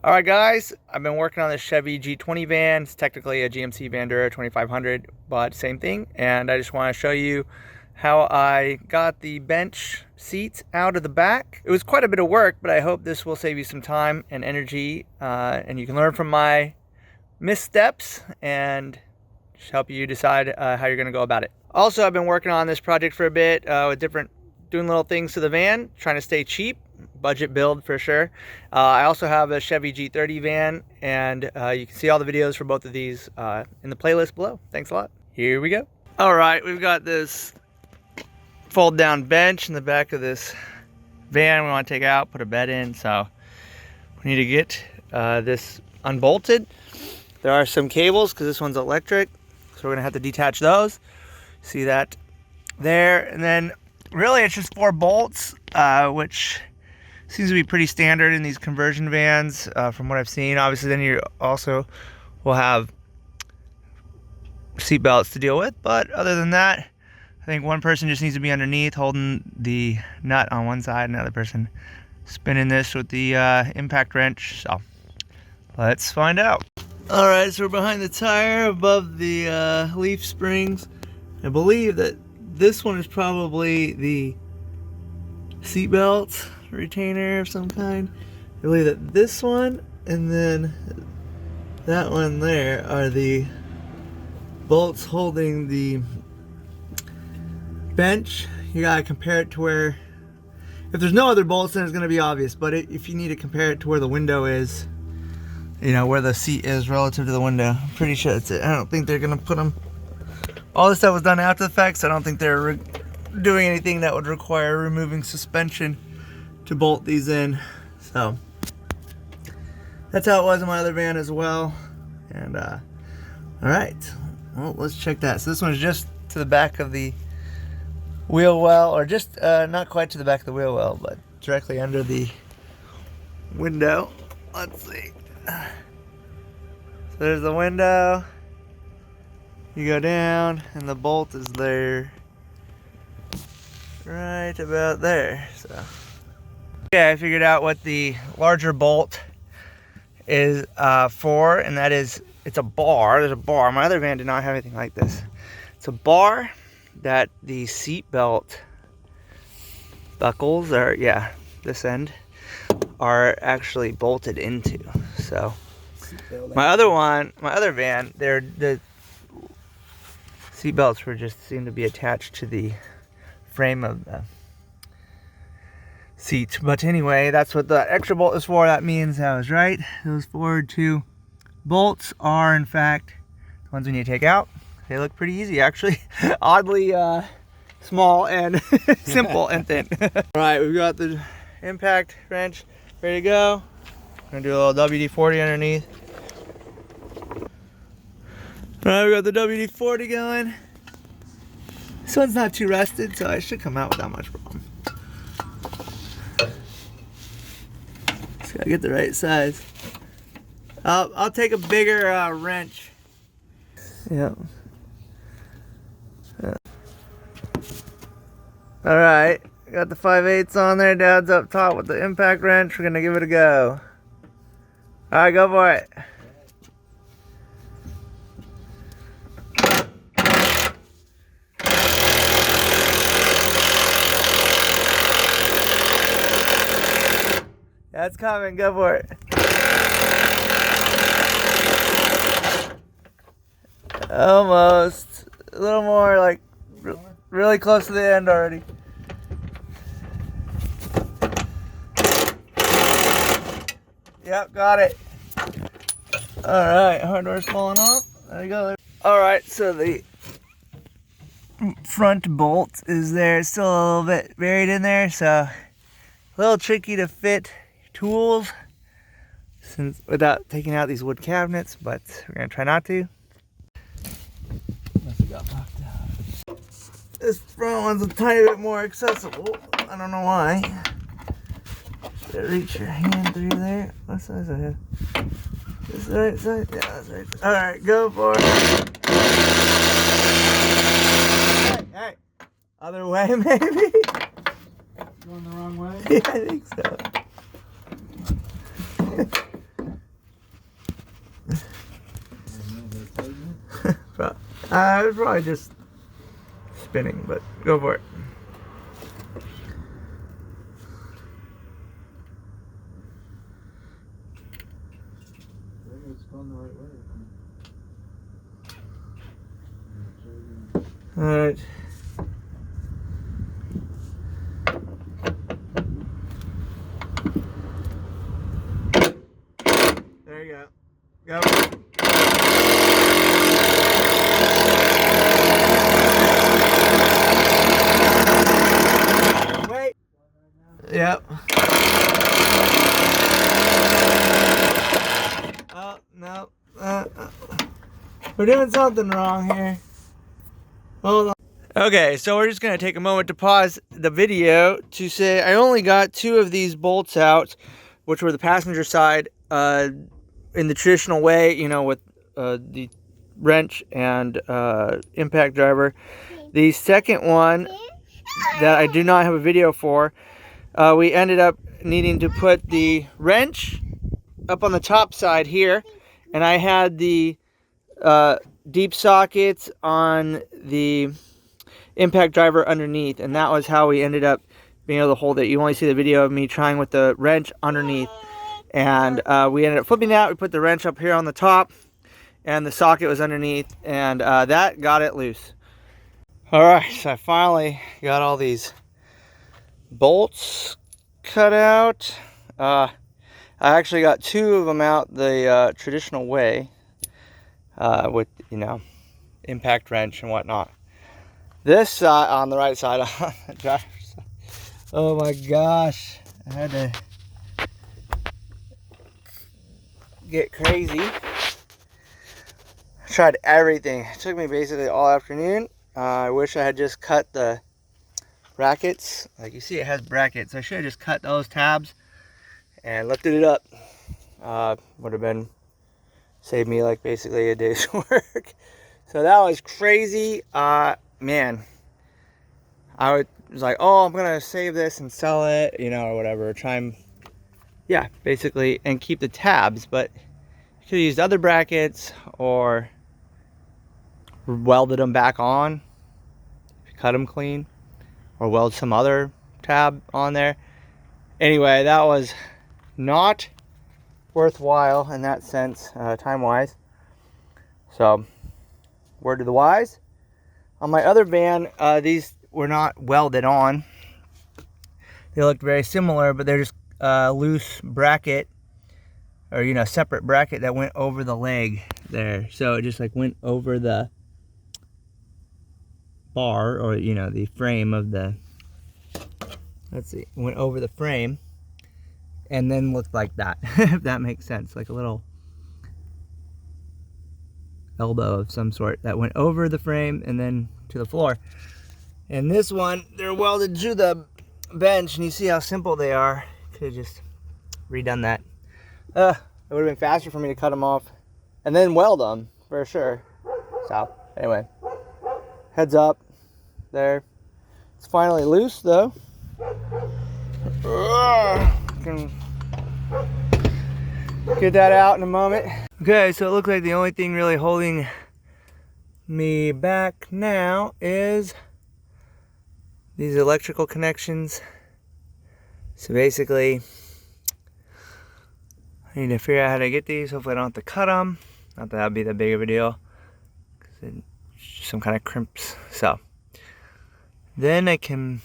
All right, guys, I've been working on this Chevy G20 van. It's technically a GMC Bandura 2500, but same thing. And I just want to show you how I got the bench seats out of the back. It was quite a bit of work, but I hope this will save you some time and energy, and you can learn from my missteps and just help you decide how you're going to go about it. Also, I've been working on this project for a bit with doing little things to the van, trying to stay cheap. Budget build for sure. I also have a Chevy G30 van, and you can see all the videos for both of these in the playlist below. Thanks a lot. Here we go. All right, we've got this fold down bench in the back of this van we want to take out, put a bed in, so we need to get this unbolted. There are some cables because this one's electric, so we're gonna have to detach those. See that there, and then really it's just 4 bolts, which seems to be pretty standard in these conversion vans from what I've seen. Obviously then you also will have seat belts to deal with, but other than that, I think one person just needs to be underneath holding the nut on one side, another person spinning this with the impact wrench. So let's find out. All right, so we're behind the tire above the leaf springs. I believe that this one is probably the seat belt retainer of some kind. I believe that this one and then that one there are the bolts holding the bench. You gotta compare it to where, if there's no other bolts, then it's gonna be obvious, but if you need to compare it to where the window is, you know, where the seat is relative to the window, I'm pretty sure that's it. I don't think they're gonna put them, all this stuff was done after the fact, so I don't think they're doing anything that would require removing suspension to bolt these in. So that's how it was in my other van as well. And all right, well, let's check that. So this one's just to the back of the wheel well, or just not quite to the back of the wheel well, but directly under the window. Let's see. So there's the window. You go down and the bolt is there, right about there. So okay, I figured out what the larger bolt is for, and that is, it's a bar. There's a bar. My other van did not have anything like this. It's a bar that the seat belt buckles, or yeah, this end, are actually bolted into. So my other van, the seat belts were just seemed to be attached to the frame of the seat. But anyway, that's what the extra bolt is for. That means I was right. Those forward 2 bolts are in fact the ones we need to take out. They look pretty easy actually. Oddly small and simple and thin. Alright, we've got the impact wrench ready to go. I'm gonna do a little WD-40 underneath. Alright, we got the WD-40 going. This one's not too rusted, so it should come out without much problem. Just gotta get the right size. I'll take a bigger wrench. Yep. Alright, got the 5/8 on there. Dad's up top with the impact wrench. We're gonna give it a go. Alright, go for it. That's coming, go for it. Almost. A little more, like really close to the end already. Yep, got it. Alright, hardware's falling off. There you go. Alright, so the front bolt is there. It's still a little bit buried in there, so a little tricky to fit tools since without taking out these wood cabinets, but we're gonna try not to. Unless we got knocked out. This front one's a tiny bit more accessible. I don't know why. Reach your hand through there. What size is it? This the right side? Yeah, that's right. Alright, go for it. Hey. Other way, maybe? Going the wrong way? Yeah, I think so. It's probably just spinning, but go for it. It's going the right way. Alright. There you go. Go. Wait. Yep. Oh, no. We're doing something wrong here. Hold on. Okay, so we're just going to take a moment to pause the video to say I only got 2 of these bolts out, which were the passenger side in the traditional way, you know, with the wrench and impact driver. The second one that I do not have a video for, we ended up needing to put the wrench up on the top side here, and I had the deep sockets on the impact driver underneath, and that was how we ended up being able to hold it. You only see the video of me trying with the wrench underneath, and we ended up flipping that. We put the wrench up here on the top, and the socket was underneath, and that got it loose. All right, so I finally got all these bolts cut out. I actually got 2 of them out the traditional way with, you know, impact wrench and whatnot. This side, on the right side, on the driver's side, oh my gosh, I had to get crazy. I tried everything. It took me basically all afternoon. I wish I had just cut the brackets. Like you see, it has brackets. I should have just cut those tabs and lifted it up. Would have been saved me like basically a day's work. So that was crazy. Man, I was like, oh, I'm gonna save this and sell it, you know, or whatever. Try and, yeah, basically, and keep the tabs. But you could have used other brackets or welded them back on, cut them clean, or weld some other tab on there. Anyway, that was not worthwhile in that sense, time-wise. So, word to the wise. On my other van, these were not welded on. They looked very similar, but they're just loose bracket, or, you know, separate bracket that went over the leg there. So it just like went over the bar, or, you know, the frame of the, let's see, went over the frame and then looked like that, if that makes sense, like a little elbow of some sort that went over the frame and then to the floor. And this one, they're welded to the bench, and you see how simple they are. Could have just redone that. It would have been faster for me to cut them off and then weld them for sure. So anyway, heads up there. It's finally loose though. Can get that out in a moment. Okay, so it looks like the only thing really holding me back now is these electrical connections. So basically, I need to figure out how to get these. Hopefully I don't have to cut them. Not that that'd be that big of a deal, because it's just some kind of crimps. So then I can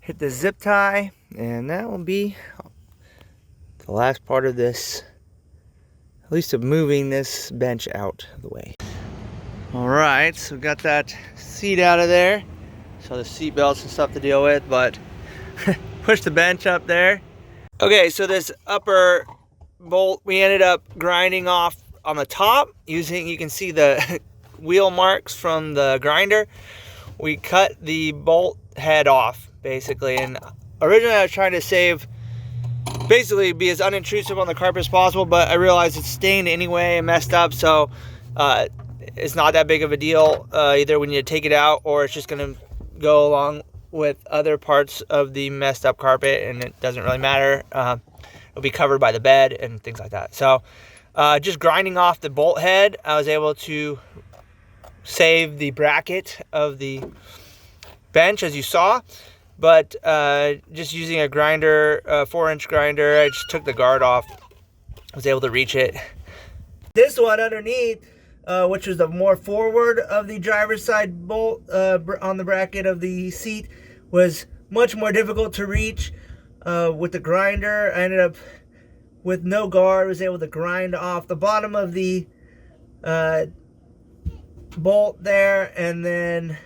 hit the zip tie, and that will be the last part of this, at least of moving this bench out of the way. All right, so we got that seat out of there. So the seat belts and stuff to deal with, but push the bench up there. Okay, so this upper bolt we ended up grinding off on the top using, you can see the wheel marks from the grinder. We cut the bolt head off basically, and originally I was trying to save, basically be as unintrusive on the carpet as possible, but I realized it's stained anyway and messed up, so it's not that big of a deal. Either we need to take it out, or it's just gonna go along with other parts of the messed up carpet, and it doesn't really matter. It'll be covered by the bed and things like that. So just grinding off the bolt head, I was able to save the bracket of the bench, as you saw. But just using a grinder, 4-inch grinder, I just took the guard off. I was able to reach it. This one underneath, which was the more forward of the driver's side bolt on the bracket of the seat, was much more difficult to reach with the grinder. I ended up with no guard, was able to grind off the bottom of the bolt there, and then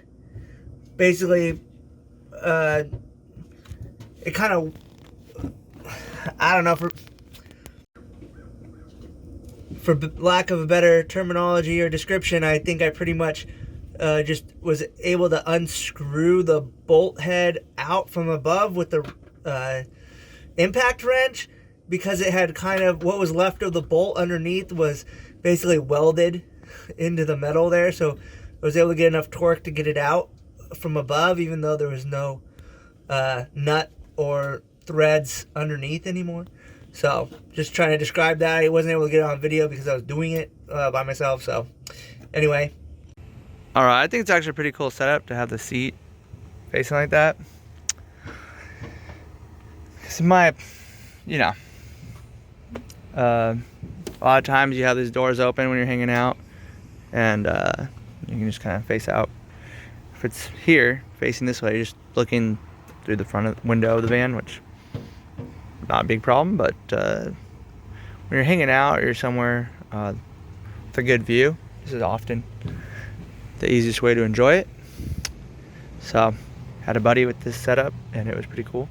basically it kind of, I don't know, for lack of a better terminology or description, I think I pretty much just was able to unscrew the bolt head out from above with the impact wrench, because it had kind of, what was left of the bolt underneath was basically welded into the metal there, so I was able to get enough torque to get it out from above, even though there was no nut or threads underneath anymore. So just trying to describe that. I wasn't able to get it on video because I was doing it by myself. So anyway. All right, I think it's actually a pretty cool setup to have the seat facing like that. Because you know, a lot of times you have these doors open when you're hanging out, and you can just kind of face out. If it's here, facing this way, you're just looking through the front of the window of the van, which not a big problem, but when you're hanging out or you're somewhere with a good view, this is often the easiest way to enjoy it. So, had a buddy with this setup, and it was pretty cool.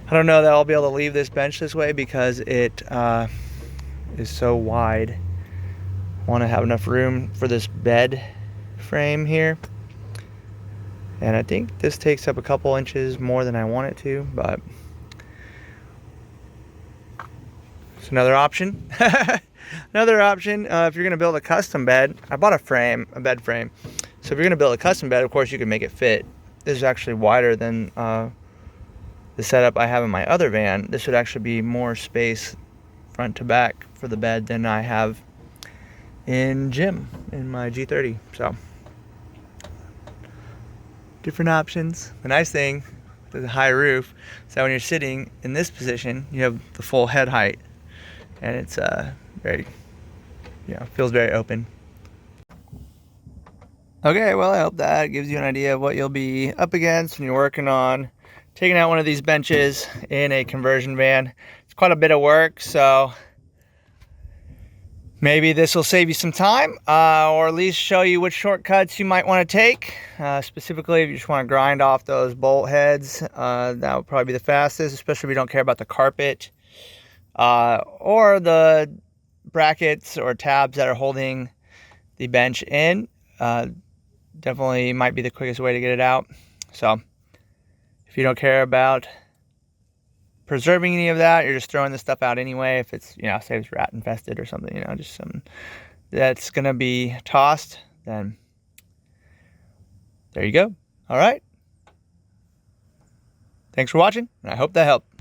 I don't know that I'll be able to leave this bench this way because it is so wide. I want to have enough room for this bed frame here. And I think this takes up a couple inches more than I want it to, but it's another option. Another option, if you're gonna build a custom bed, I bought a bed frame. So if you're gonna build a custom bed, of course you can make it fit. This is actually wider than the setup I have in my other van. This would actually be more space front to back for the bed than I have in my G30. So different options. The nice thing with the high roof is that when you're sitting in this position, you have the full head height, and it's very, feels very open. Okay, well, I hope that gives you an idea of what you'll be up against when you're working on taking out one of these benches in a conversion van. It's quite a bit of work, so maybe this will save you some time, or at least show you which shortcuts you might want to take. Specifically, if you just want to grind off those bolt heads, that would probably be the fastest, especially if you don't care about the carpet or the brackets or tabs that are holding the bench in. Definitely might be the quickest way to get it out. So if you don't care about preserving any of that, you're just throwing this stuff out anyway. If it's, say it's rat infested or something, just something that's gonna be tossed, then there you go. All right. Thanks for watching, and I hope that helped.